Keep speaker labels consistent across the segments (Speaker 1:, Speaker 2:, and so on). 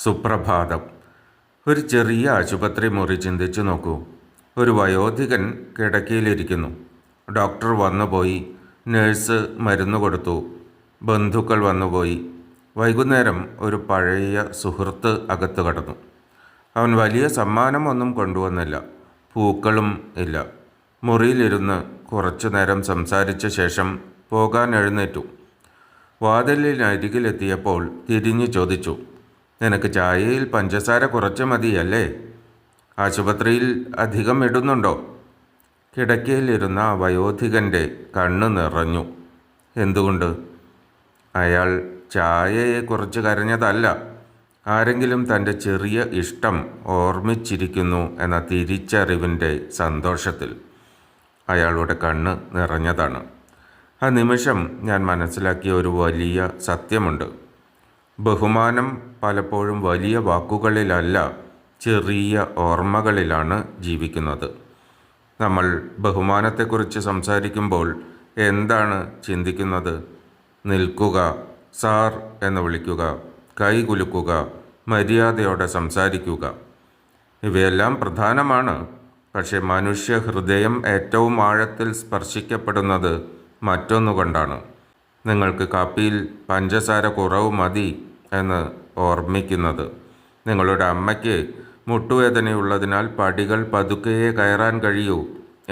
Speaker 1: സുപ്രഭാതം. ഒരു ചെറിയ ആശുപത്രി മുറി ചിന്തിച്ചു നോക്കൂ. ഒരു വയോധികൻ കിടക്കയിലിരിക്കുന്നു. ഡോക്ടർ വന്നുപോയി, നേഴ്സ് മരുന്ന് കൊടുത്തു, ബന്ധുക്കൾ വന്നുപോയി. വൈകുന്നേരം ഒരു പഴയ സുഹൃത്ത് അകത്ത് കടന്നു. അവൻ വലിയ സമ്മാനമൊന്നും കൊണ്ടുവന്നില്ല, പൂക്കളും ഇല്ല. മുറിയിലിരുന്ന് കുറച്ചു നേരം സംസാരിച്ച ശേഷം പോകാൻ എഴുന്നേറ്റു. വാതിലിനരികിലെത്തിയപ്പോൾ തിരിഞ്ഞു ചോദിച്ചു, നിനക്ക് ചായയിൽ പഞ്ചസാര കുറച്ച് മതിയല്ലേ? ആശുപത്രിയിൽ അധികം ഇടുന്നുണ്ടോ? കിടക്കയിലിരുന്ന ആ വയോധികൻ്റെ കണ്ണ് നിറഞ്ഞു. എന്തുകൊണ്ട്? അയാൾ ചായയെക്കുറിച്ച് കരഞ്ഞതല്ല, ആരെങ്കിലും തൻ്റെ ചെറിയ ഇഷ്ടം ഓർമ്മിച്ചിരിക്കുന്നു എന്ന തിരിച്ചറിവിൻ്റെ സന്തോഷത്തിൽ അയാളുടെ കണ്ണ് നിറഞ്ഞതാണ്. ആ നിമിഷം ഞാൻ മനസ്സിലാക്കിയ ഒരു വലിയ സത്യമുണ്ട്. ബഹുമാനം പലപ്പോഴും വലിയ വാക്കുകളിലല്ല, ചെറിയ ഓർമ്മകളിലാണ് ജീവിക്കുന്നത്. നമ്മൾ ബഹുമാനത്തെക്കുറിച്ച് സംസാരിക്കുമ്പോൾ എന്താണ് ചിന്തിക്കുന്നത്? നിൽക്കുക, സാർ എന്ന് വിളിക്കുക, കൈ കുലുക്കുക, മര്യാദയോടെ സംസാരിക്കുക. ഇവയെല്ലാം പ്രധാനമാണ്. പക്ഷേ മനുഷ്യ ഹൃദയം ഏറ്റവും ആഴത്തിൽ സ്പർശിക്കപ്പെടുന്നത് മറ്റൊന്നുകൊണ്ടാണ്. നിങ്ങൾക്ക് കാപ്പിയിൽ പഞ്ചസാര കുറവ് മതി എന്ന് ഓർമ്മിക്കുന്നത്, നിങ്ങളുടെ അമ്മയ്ക്ക് മുട്ടുവേദനയുള്ളതിനാൽ പടികൾ പതുക്കെയേ കയറാൻ കഴിയൂ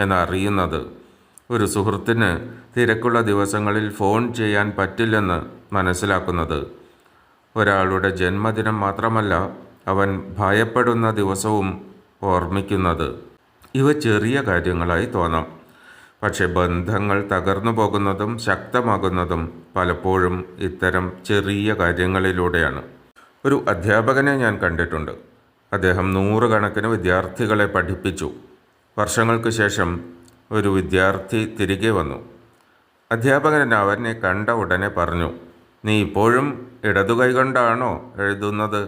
Speaker 1: എന്നറിയുന്നത്, ഒരു സുഹൃത്തിന് തിരക്കുള്ള ദിവസങ്ങളിൽ ഫോൺ ചെയ്യാൻ പറ്റില്ലെന്ന് മനസ്സിലാക്കുന്നത്, ഒരാളുടെ ജന്മദിനം മാത്രമല്ല അവൻ ഭയപ്പെടുന്ന ദിവസവും ഓർമ്മിക്കുന്നത്. ഇവ ചെറിയ കാര്യങ്ങളായി തോന്നാം, പക്ഷെ ബന്ധങ്ങൾ തകർന്നു പോകുന്നതും ശക്തമാകുന്നതും പലപ്പോഴും ഇത്തരം ചെറിയ കാര്യങ്ങളിലൂടെയാണ്. ഒരു അധ്യാപകനെ ഞാൻ കണ്ടിട്ടുണ്ട്. അദ്ദേഹം 100 കണക്കിന് വിദ്യാർത്ഥികളെ പഠിപ്പിച്ചു. വർഷങ്ങൾക്ക് ശേഷം ഒരു വിദ്യാർത്ഥി തിരികെ വന്നു. അധ്യാപകൻ അവനെ കണ്ട ഉടനെ പറഞ്ഞു, നീ ഇപ്പോഴും ഇടതുകൈ കൊണ്ടാണോ എഴുതുന്നത്?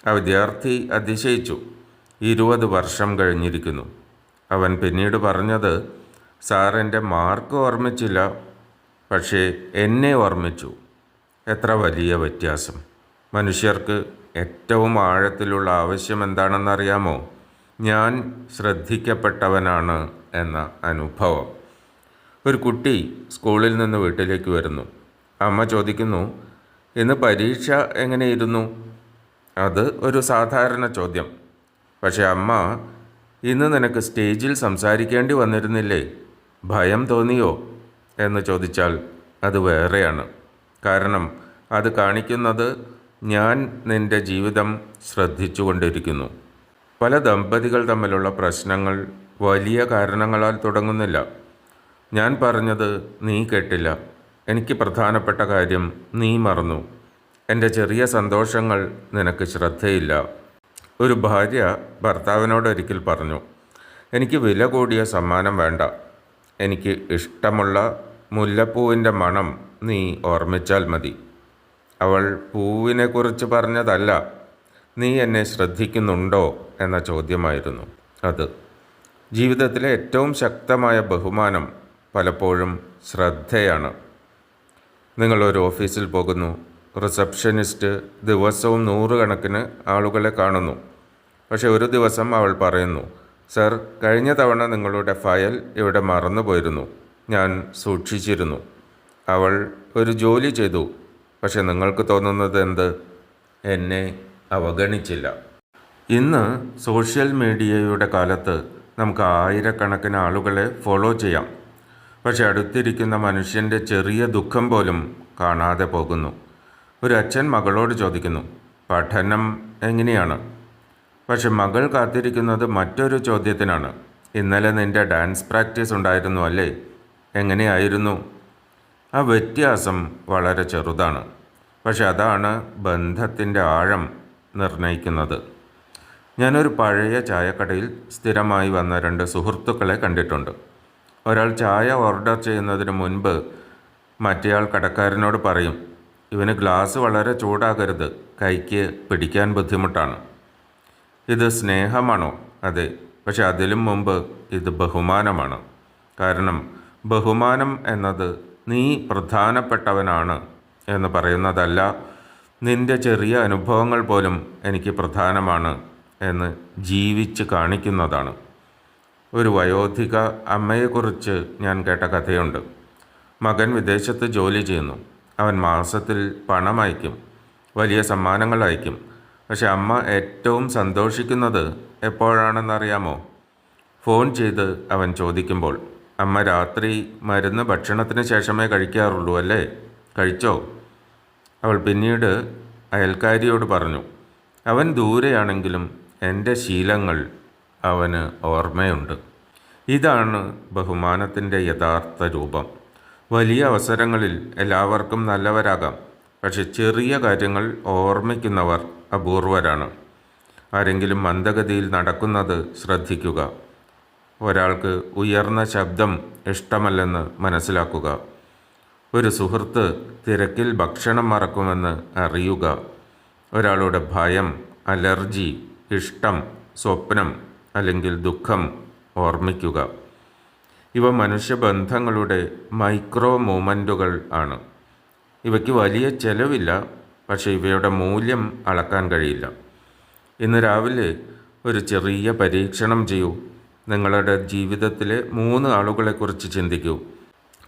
Speaker 1: ആ വിദ്യാർത്ഥി അതിശയിച്ചു. 20 വർഷം കഴിഞ്ഞിരിക്കുന്നു. അവൻ പിന്നീട് പറഞ്ഞത്, സാർ എൻ്റെ മാർക്ക് ഓർമ്മിച്ചില്ല, പക്ഷേ എന്നെ ഓർമ്മിച്ചു. എത്ര വലിയ വ്യത്യാസം! മനുഷ്യർക്ക് ഏറ്റവും ആഴത്തിലുള്ള ആവശ്യം എന്താണെന്നറിയാമോ? ഞാൻ ശ്രദ്ധിക്കപ്പെട്ടവനാണ് എന്ന അനുഭവം. ഒരു കുട്ടി സ്കൂളിൽ നിന്ന് വീട്ടിലേക്ക് വരുന്നു. അമ്മ ചോദിക്കുന്നു, ഇന്ന് പരീക്ഷ എങ്ങനെയിരുന്നു? അത് ഒരു സാധാരണ ചോദ്യം. പക്ഷെ അമ്മ, ഇന്ന് നിനക്ക് സ്റ്റേജിൽ സംസാരിക്കേണ്ടി വന്നിരുന്നില്ലേ? ഭയം തോന്നിയോ എന്ന് ചോദിച്ചാൽ അത് വേറെയാണ്. കാരണം അത് കാണിക്കുന്നത് ഞാൻ നിൻ്റെ ജീവിതം ശ്രദ്ധിച്ചുകൊണ്ടിരിക്കുന്നു. പല ദമ്പതികൾ തമ്മിലുള്ള പ്രശ്നങ്ങൾ വലിയ കാരണങ്ങളാൽ തുടങ്ങുന്നില്ല. ഞാൻ പറഞ്ഞത് നീ കേട്ടില്ല, എനിക്ക് പ്രധാനപ്പെട്ട കാര്യം നീ മറന്നു, എൻ്റെ ചെറിയ സന്തോഷങ്ങൾ നിനക്ക് ശ്രദ്ധയില്ല. ഒരു ഭാര്യ ഭർത്താവിനോട് ഒരിക്കൽ പറഞ്ഞു, എനിക്ക് വില കൂടിയ സമ്മാനം വേണ്ട, എനിക്ക് ഇഷ്ടമുള്ള മുല്ലപ്പൂവിൻ്റെ മണം നീ ഓർമ്മിച്ചാൽ മതി. അവൾ പൂവിനെക്കുറിച്ച് പറഞ്ഞതല്ല, നീ എന്നെ ശ്രദ്ധിക്കുന്നുണ്ടോ എന്ന ചോദ്യമായിരുന്നു അത്. ജീവിതത്തിലെ ഏറ്റവും ശക്തമായ ബഹുമാനം പലപ്പോഴും ശ്രദ്ധയാണ്. നിങ്ങളൊരു ഓഫീസിൽ പോകുന്നു. റിസപ്ഷനിസ്റ്റ് ദിവസവും 100 കണക്കിന് ആളുകളെ കാണുന്നു. പക്ഷെ ഒരു ദിവസം അവൾ പറയുന്നു, സർ, കഴിഞ്ഞ തവണ നിങ്ങളുടെ ഫയൽ ഇവിടെ മറന്നുപോയിരുന്നു, ഞാൻ സൂക്ഷിച്ചിരുന്നു. അവൾ ഒരു ജോലി ചെയ്തു. പക്ഷെ നിങ്ങൾക്ക് തോന്നുന്നത് എന്ത്? എന്നെ അവഗണിച്ചില്ല. ഇന്ന് സോഷ്യൽ മീഡിയയുടെ കാലത്ത് നമുക്ക് ആയിരക്കണക്കിന് ആളുകളെ ഫോളോ ചെയ്യാം. പക്ഷെ അടുത്തിരിക്കുന്ന മനുഷ്യൻ്റെ ചെറിയ ദുഃഖം പോലും കാണാതെ പോകുന്നു. ഒരു അച്ഛൻ മകളോട് ചോദിക്കുന്നു, പഠനം എങ്ങനെയാണ്? പക്ഷെ മകൾ കാത്തിരിക്കുന്നത് മറ്റൊരു ചോദ്യത്തിനാണ്. ഇന്നലെ നിൻ്റെ ഡാൻസ് പ്രാക്ടീസ് ഉണ്ടായിരുന്നു അല്ലേ? എങ്ങനെയായിരുന്നു? ആ വ്യത്യാസം വളരെ ചെറുതാണ്, പക്ഷെ അതാണ് ബന്ധത്തിൻ്റെ ആഴം നിർണ്ണയിക്കുന്നത്. ഞാനൊരു പഴയ ചായക്കടയിൽ സ്ഥിരമായി വന്ന 2 സുഹൃത്തുക്കളെ കണ്ടിട്ടുണ്ട്. ഒരാൾ ചായ ഓർഡർ ചെയ്യുന്നതിന് മുൻപ് മറ്റേയാൾ കടക്കാരനോട് പറയും, ഇവന് ഗ്ലാസ് വളരെ ചൂടാകരുത്, കൈക്ക് പിടിക്കാൻ ബുദ്ധിമുട്ടാണ്. ഇത് സ്നേഹമാണോ? അതെ, പക്ഷെ അതിലും മുമ്പ് ഇത് ബഹുമാനമാണ്. കാരണം ബഹുമാനം എന്നത് നീ പ്രധാനപ്പെട്ടവനാണ് എന്ന് പറയുന്നതല്ല, നിന്റെ ചെറിയ അനുഭവങ്ങൾ പോലും എനിക്ക് പ്രധാനമാണ് എന്ന് ജീവിച്ച് കാണിക്കുന്നതാണ്. ഒരു വയോധിക അമ്മയെക്കുറിച്ച് ഞാൻ കേട്ട കഥയുണ്ട്. മകൻ വിദേശത്ത് ജോലി ചെയ്യുന്നു. അവൻ മാസത്തിൽ പണം അയക്കും, വലിയ സമ്മാനങ്ങൾ അയക്കും. പക്ഷെ അമ്മ ഏറ്റവും സന്തോഷിക്കുന്നത് എപ്പോഴാണെന്നറിയാമോ? ഫോൺ ചെയ്ത് അവൻ ചോദിക്കുമ്പോൾ. അമ്മ രാത്രി മരുന്ന് ഭക്ഷണത്തിന് ശേഷമേ കഴിക്കാറുള്ളൂ അല്ലേ? കഴിച്ചോ? അവൾ പിന്നീട് അയൽക്കാരിയോട് പറഞ്ഞു, അവൻ ദൂരെയാണെങ്കിലും എൻ്റെ ശീലങ്ങൾ അവന് ഓർമ്മയുണ്ട്. ഇതാണ് ബഹുമാനത്തിൻ്റെ യഥാർത്ഥ രൂപം. വലിയ അവസരങ്ങളിൽ എല്ലാവർക്കും നല്ലവരാകാം, പക്ഷെ ചെറിയ കാര്യങ്ങൾ ഓർമ്മിക്കുന്നവർ അപൂർവരാണ്. ആരെങ്കിലും മന്ദഗതിയിൽ നടക്കുന്നത് ശ്രദ്ധിക്കുക. ഒരാൾക്ക് ഉയർന്ന ശബ്ദം ഇഷ്ടമല്ലെന്ന് മനസ്സിലാക്കുക. ഒരു സുഹൃത്ത് തിരക്കിൽ ഭക്ഷണം മറക്കുമെന്ന് അറിയുക. ഒരാളുടെ ഭയം, അലർജി, ഇഷ്ടം, സ്വപ്നം അല്ലെങ്കിൽ ദുഃഖം ഓർമ്മിക്കുക. ഇവ മനുഷ്യബന്ധങ്ങളുടെ മൈക്രോ മൂമെൻറ്റുകൾ ആണ്. ഇവയ്ക്ക് വലിയ ചെലവില്ല, പക്ഷേ ഇവയുടെ മൂല്യം അളക്കാൻ കഴിയില്ല. ഇന്ന് രാവിലെ ഒരു ചെറിയ പരീക്ഷണം ചെയ്യൂ. നിങ്ങളുടെ ജീവിതത്തിലെ 3 ആളുകളെക്കുറിച്ച് ചിന്തിക്കൂ.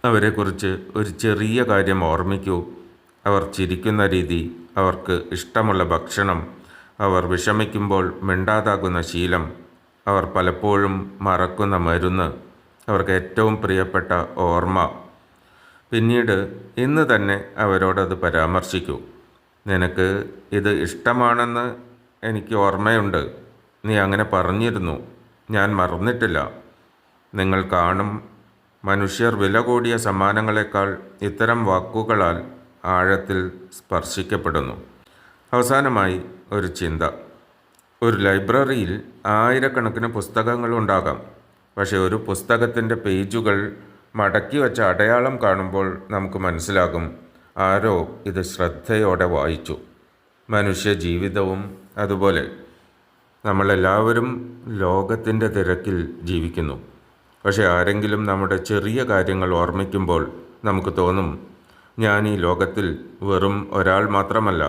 Speaker 1: അവരെക്കുറിച്ച് ഒരു ചെറിയ കാര്യം ഓർമ്മിക്കൂ. അവർ ചിരിക്കുന്ന രീതി, അവർക്ക് ഇഷ്ടമുള്ള ഭക്ഷണം, അവർ വിഷമിക്കുമ്പോൾ മിണ്ടാതാകുന്ന ശീലം, അവർ പലപ്പോഴും മറക്കുന്ന മരുന്ന്, അവർക്ക് ഏറ്റവും പ്രിയപ്പെട്ട ഓർമ്മ. പിന്നീട് ഇന്ന് തന്നെ അവരോടത് പരാമർശിക്കൂ. നിനക്ക് ഇത് ഇഷ്ടമാണെന്ന് എനിക്ക് ഓർമ്മയുണ്ട്. നീ അങ്ങനെ പറഞ്ഞിരുന്നു. ഞാൻ മറന്നിട്ടില്ല. നിങ്ങൾ കാണും, മനുഷ്യർ വില കൂടിയ സമ്മാനങ്ങളെക്കാൾ ഇത്തരം വാക്കുകളാൽ ആഴത്തിൽ സ്പർശിക്കപ്പെടുന്നു. അവസാനമായി ഒരു ചിന്ത. ഒരു ലൈബ്രറിയിൽ ആയിരക്കണക്കിന് പുസ്തകങ്ങളുണ്ടാകാം. പക്ഷേ ഒരു പുസ്തകത്തിൻ്റെ പേജുകൾ മടക്കി വച്ച അടയാളം കാണുമ്പോൾ നമുക്ക് മനസ്സിലാകും, ആരോ ഇത് ശ്രദ്ധയോടെ വായിച്ചു. മനുഷ്യ ജീവിതവും അതുപോലെ. നമ്മളെല്ലാവരും ലോകത്തിൻ്റെ തിരക്കിൽ ജീവിക്കുന്നു. പക്ഷെ ആരെങ്കിലും നമ്മുടെ ചെറിയ കാര്യങ്ങൾ ഓർമ്മിക്കുമ്പോൾ നമുക്ക് തോന്നും, ഞാൻ ഈ ലോകത്തിൽ വെറും ഒരാൾ മാത്രമല്ല,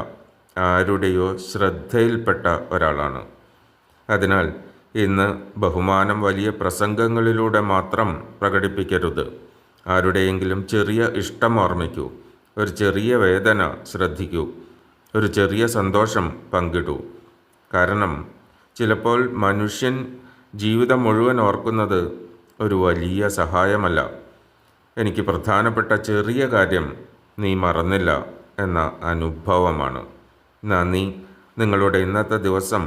Speaker 1: ആരുടെയോ ശ്രദ്ധയിൽപ്പെട്ട ഒരാളാണ്. അതിനാൽ ഇന്ന് ബഹുമാനം വലിയ പ്രസംഗങ്ങളിലൂടെ മാത്രം പ്രകടിപ്പിക്കരുത്. ആരുടെയെങ്കിലും ചെറിയ ഇഷ്ടം ഓർമ്മിക്കൂ. ഒരു ചെറിയ വേദന ശ്രദ്ധിക്കൂ. ഒരു ചെറിയ സന്തോഷം പങ്കിടൂ. കാരണം ചിലപ്പോൾ മനുഷ്യൻ ജീവിതം മുഴുവൻ ഓർക്കുന്നത് ഒരു വലിയ സഹായമല്ല, എനിക്ക് പ്രധാനപ്പെട്ട ചെറിയ കാര്യം നീ മറന്നില്ല എന്ന അനുഭവമാണ്. നന്ദി. നിങ്ങളുടെ ഇന്നത്തെ ദിവസം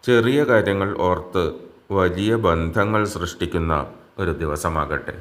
Speaker 1: ചെറിയ കാര്യങ്ങൾ ഓർത്ത് വലിയ ബന്ധങ്ങൾ സൃഷ്ടിക്കുന്ന ഒരു ദിവസമാകട്ടെ.